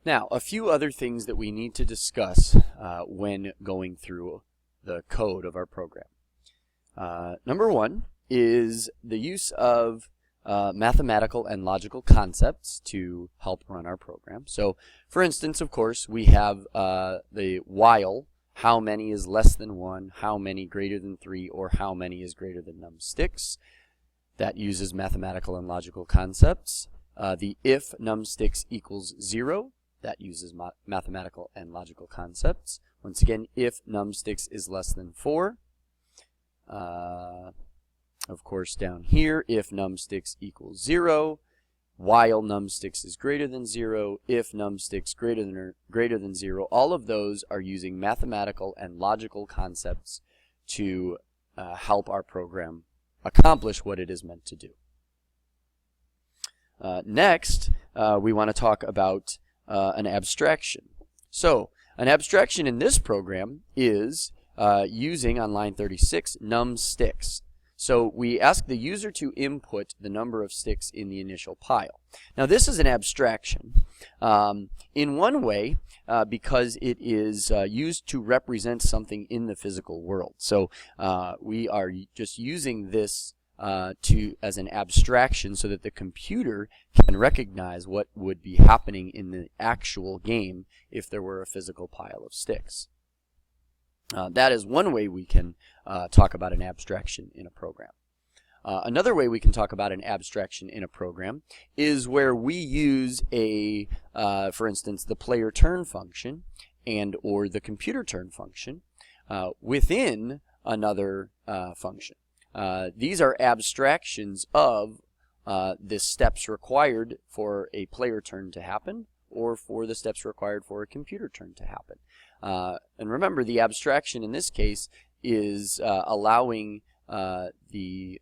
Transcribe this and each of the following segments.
Now, a few other things that we need to discuss when going through the code of our program. Number one is the use of mathematical and logical concepts to help run our program. So, for instance, of course, we have the while, how many is less than 1, how many greater than 3, or how many is greater than num sticks. That uses mathematical and logical concepts. The if num sticks equals 0, that uses mathematical and logical concepts. Once again, if num sticks is less than 4. Of course, down here, if num sticks equals 0, while num sticks is greater than 0, if num sticks greater than 0, all of those are using mathematical and logical concepts to help our program accomplish what it is meant to do. Next, we want to talk about an abstraction. So, an abstraction in this program is using, on line 36, num sticks. So we ask the user to input the number of sticks in the initial pile. Now this is an abstraction in one way because it is used to represent something in the physical world. So we are just using this as an abstraction so that the computer can recognize what would be happening in the actual game if there were a physical pile of sticks. That is one way we can talk about an abstraction in a program. Another way we can talk about an abstraction in a program is where we use for instance, the player turn function and or the computer turn function within another function. These are abstractions of the steps required for a player turn to happen or for the steps required for a computer turn to happen. And remember, the abstraction in this case is allowing the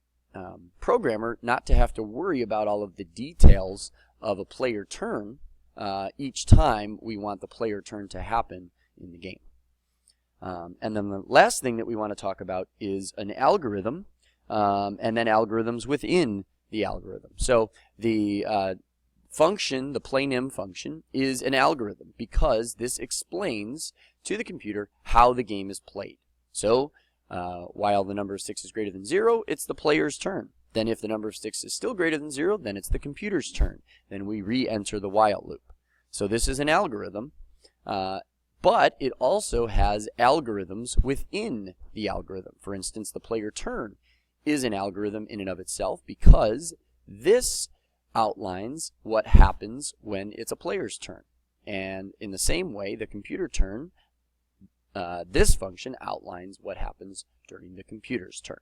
programmer not to have to worry about all of the details of a player turn each time we want the player turn to happen in the game. And then the last thing that we want to talk about is an algorithm, and then algorithms within the algorithm. So the function, the playNim function, is an algorithm because this explains to the computer how the game is played. So while the number of sticks is greater than 0, it's the player's turn. Then if the number of sticks is still greater than 0, then it's the computer's turn. Then we re-enter the while loop. So this is an algorithm, but it also has algorithms within the algorithm. For instance, the player turn is an algorithm in and of itself because this outlines what happens when it's a player's turn. And in the same way, the computer turn, this function outlines what happens during the computer's turn.